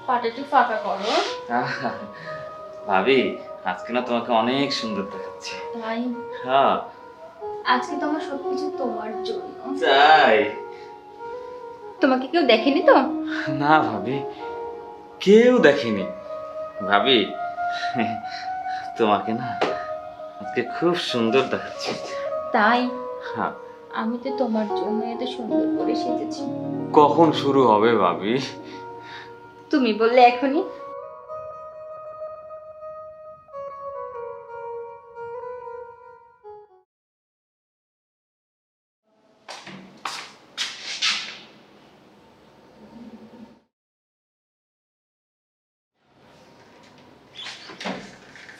পাটা একটু ফাঁকা করো। আহা, ভাবি আজকে না তোমাকে অনেক সুন্দর দেখাচ্ছে। তাই হ্যাঁ আজকে তো আমার সবকিছু তোমার জন্য। তাই? তোমাকে কেউ দেখেনি তো? না ভাবি, কেউ দেখেনি। ভাবি তোমাকে না আজকে খুব সুন্দর দেখাচ্ছে। তাই হ্যাঁ, আমি তো তোমার জন্য এত সুন্দর করে সেজেছি। কখন শুরু হবে ভাবি? তুমি বললে এখনই।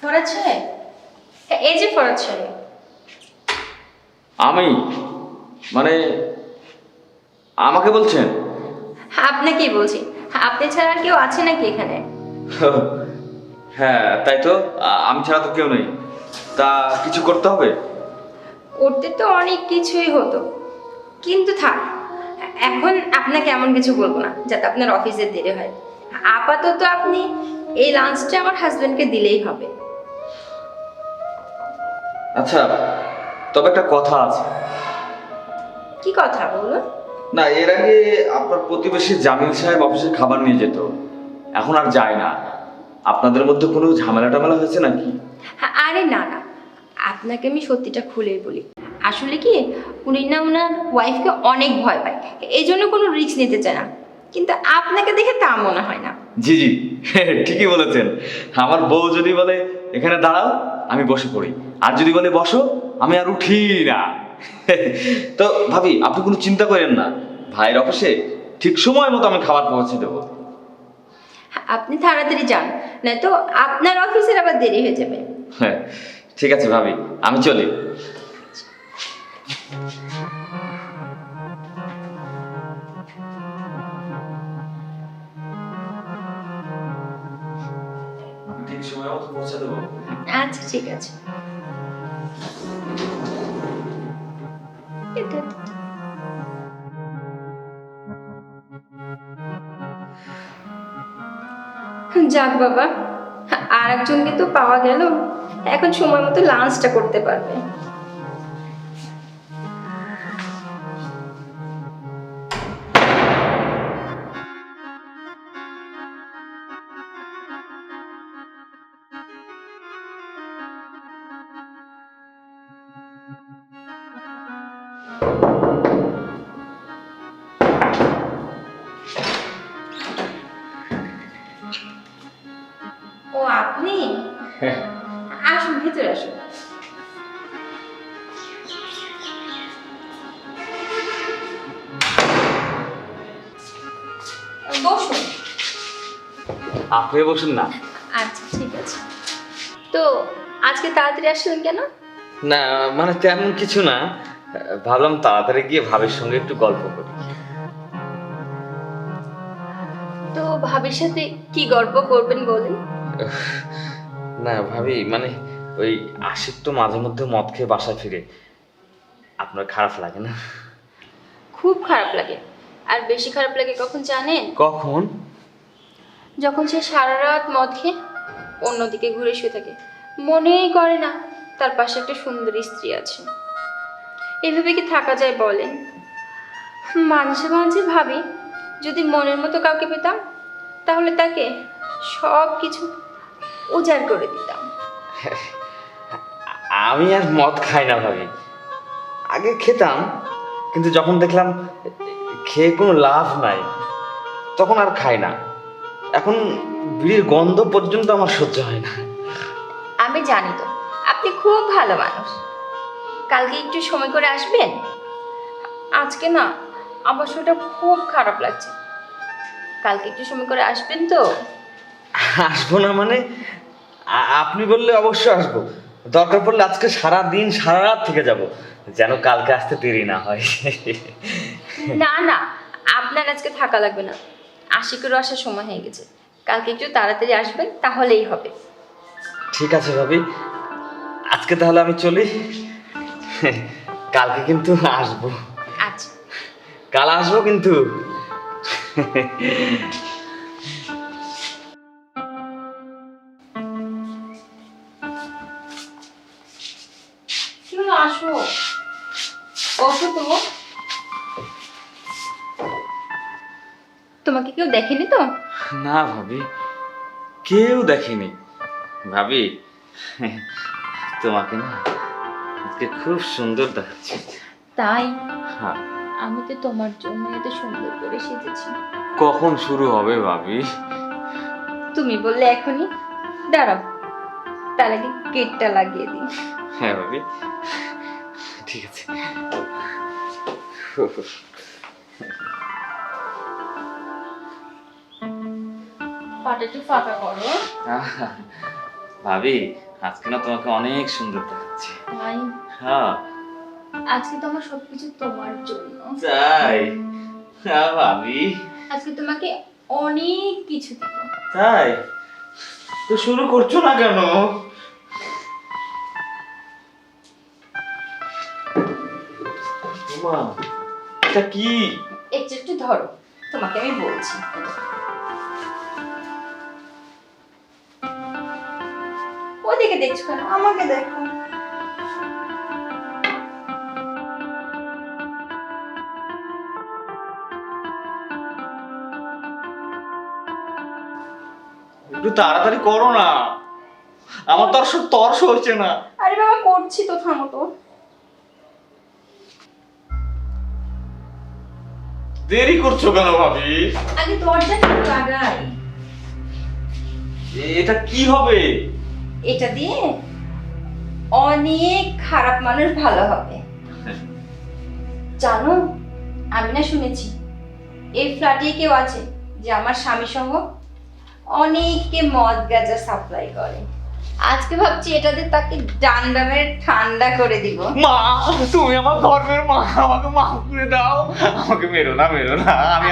ফরাদ সাহেব, হ্যাঁ, এই যে ফরাদ সাহেব। আমি মানে আমাকে বলছেন? আপনাকেই বলছি। আপনি ছাড়া আর কেউ আছে নাকি এখানে? হ্যাঁ তাই তো, আমি ছাড়া তো কেউ নেই। তা কিছু করতে হবে? করতে তো অনেক কিছুই হতো, কিন্তু থাক, এখন আপনাকে এমন কিছু বলবো না যাতে আপনার অফিসে দেরি হয়। আপাতত আপনি এই লাঞ্চটা আমার হাজবেন্ডকে দিলেই হবে। আচ্ছা, তবে একটা কথা আছে। কি কথা বলুন? না, এর আগে আপনার প্রতিবেশী জামিল সাহেব অফিসে খাবার নিয়ে যেত, এখন আর যায় না। আপনাদের মধ্যে কোনো ঝামেলা টামেলা হয়েছে নাকি? আরে না না, আপনাকে আমি সত্যিটা খুলেই বলি। আসলে কি, উনি না ওনার ওয়াইফকে অনেক ভয় পায়, এই জন্য কোনো রিস্ক নিতে চায় না। কিন্তু আপনাকে দেখে তা মনে হয় না। জি জি, ঠিকই বলেছেন। আমার বউ যদি বলে এখানে দাঁড়াও, আমি বসে পড়ি, আর যদি বলে বসো, আমি আর উঠি না। তো ভাবি আপনি কোনো চিন্তা করেন না, ভাইয়ের অফিসে ঠিক সময় মতো আমি খাবার পৌঁছে দেবো। আপনি তাড়াতাড়ি যান, নয়তো আপনার অফিসের আবার দেরি হয়ে যাবে। হ্যাঁ ঠিক আছে ভাবি, আমি চলি। ঠিক সময় মতো পৌঁছে দেবো। আচ্ছা ঠিক আছে। যাক বাবা, আর একজনকে তো পাওয়া গেল, এখন সময় মতো লাঞ্চটা করতে পারবে। ও আপনি? আসুন ভিতরে আসুন। বসুন। আপনি বসুন না। আচ্ছা ঠিক আছে। তো আজকে তাড়াতাড়ি আসলেন কেন? না মানে তেমন কিছু না, ভাবলাম তাড়াতাড়ি গিয়ে ভাবির সঙ্গে একটু গল্প করি। তো ভাবির সাথে কি গল্প করবেন বলেন? না ভাবি, মানে ওই আশিক তো মাঝে মধ্যে মদ খেয়ে বাসায় ফিরে, আপনার খারাপ লাগে না? খুব খারাপ লাগে। আর বেশি খারাপ লাগে কখন জানেন? কখন? যখন সে সারা রাত মদ খেয়ে অন্যদিকে ঘুরে শুয়ে থাকে, মনেই করে না তার পাশে একটা সুন্দরী স্ত্রী আছে। এভাবে কি থাকা যায় বলেন? মাঝে মাঝে ভাবি, যদি মনের মতো কাউকে পেতাম, তাহলে তাকে সব কিছু উজাড় করে দিতাম। আমি আর মদ খাই না ভাবি, আগে খেতাম, কিন্তু যখন দেখলাম খেয়ে কোনো লাভ নাই, তখন আর খাই না। এখন বিড়ির গন্ধ পর্যন্ত আমার সহ্য হয় না। আমি জানি তো আপনি খুব ভালো মানুষ। কালকে একটু সময় করে আসবেন? আজকে না আমার শরীরটা খুব খারাপ লাগছে। কালকে একটু সময় করে আসবেন তো? আসবো না মানে? আপনি বললে অবশ্যই আসবো, দরকার পড়লে আজকে সারা দিন সারা রাত থেকে যাব, যেন কালকে আসতে দেরি না হয়। না না, আপনার আজকে থাকা লাগবে না। আশিকেরও আসার সময় হয়ে গেছে। কালকে একটু তাড়াতাড়ি আসবেন, তাহলেই হবে। ঠিক আছে ভাবি, আজকে তাহলে আমি চলি, কালকে কিন্তু আসবো। আচ্ছা। কাল আসবো কিন্তু। তোমাকে কেউ দেখেনি তো? না ভাবি, কেউ দেখেনি। ভাবি, তোমাকে না আজকে খুব সুন্দর দেখাচ্ছে। তাই? হ্যাঁ। আমি তো তোমার জন্য এত সুন্দর করে সেজেছি। কখন শুরু হবে ভাবি? তুমি বললে এখনই। দাঁড়াও, তার আগে গেটটা লাগিয়ে দিই। হ্যাঁ ভাবি, ঠিক আছে। পাটা একটু ফাঁকা করো। ভাবি, আজকে না তোমাকে অনেক সুন্দর দেখাচ্ছে। তাই? হ্যাঁ। আজকে তো আমার সবকিছু তোমার জন্য। তাই? হ্যাঁ ভাবি। আজকে তোমাকে অনেক কিছু দেব। তাই? তো শুরু করছো না কেন? মা, এটা কি? একটু ধরো, তোমাকে আমি বলছি। ওদিকে দেখছো কেন? আমাকে দেখো। একটু তাড়াতাড়ি করো না, আমার তো আর সব তর্স হচ্ছে না। আরে বাবা, করছি তো, থামো তো। দেরি করছো কেন ভাবি? আগে দরজা কেন লাগাই? এটা কি হবে? এটা দিয়ে অনেক খারাপ মানুষ ভালো হবে। জানো, আমি না শুনেছি এই ফ্ল্যাটে কেউ আছে যে আমার স্বামী সহ অনেককে মদ গাঁজা সাপ্লাই করে। আজকে ভাবছি এটাতে তাকে ডান্ডা মেরে ঠান্ডা করে দিব। মা, তুমি আমার ধর্মের মা, আমাকে মাফ করে দাও। আমাকে মেরো না, মেরো না। আমি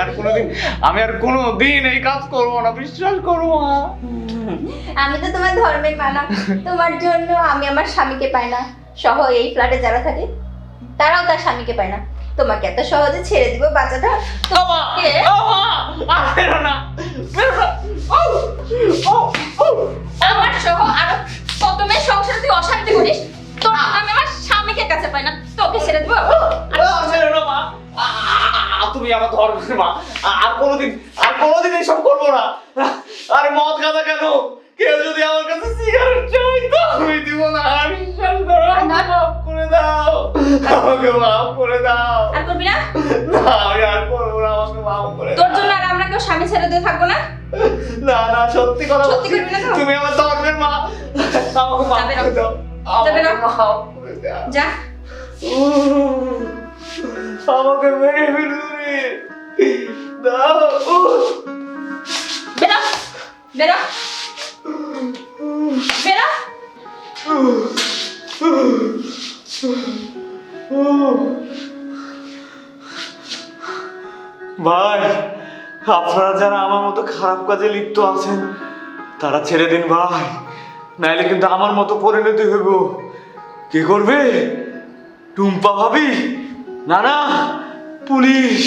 আর কোনোদিন এই কাজ করবো না, বিশ্বাস করো মা। আমি তো তোমার ধর্মের মানা, তোমার জন্য আমি আমার স্বামীকে পাই না, সহ এই ফ্ল্যাটে যারা থাকে তারাও তার স্বামীকে পায় না। তোমাকে এত সহজে ছেড়ে দিব বাচ্চাটা? তোমাকে মেরো না, মেরো না। আমার সহ আরো কত মেয়ে সংসারে তুই অশান্তি করিস, তোর আমি আমার স্বামীকে কাছে পাই না, তোকে ছেড়ে দিব? মেরো না মা, তুমি আমার ধর্মের মা। আর কোনোদিন এসব করবো না। আরে মদ গাঁজা কেন, কেউ যদি আমার কাছে সিগারেট চাই তো আমি দিব না। বিশ্বাস করো, মাফ করে দাও, আমাকে মাফ করে দাও। আর করবি না? না, আমি আর করবো না, আমাকে মাফ করে দাও। তোর জন্য আর আমরা কেউ স্বামী ছেড়ে দিয়ে থাকবো না? না না, সত্যি কথা সত্যি বলছি। করবি না তো? তুমি আমার ধর্মের মা, আমাকে মাফ যাবে না। করে দাও, যাবে না। আমাকে মাফ করে দাও। যা। আমাকে মেরে ফেলবে, দাও। বেরো, বেরো, বেরো। ভাই, আপনারা যারা আমার মতো খারাপ কাজে লিপ্ত আছেন তারা ছেড়ে দিন ভাই, নাইলে কিন্তু আমার মতো পরিণতি হইব। কি করবে? টুম্পা ভাবি? না না, পুলিশ।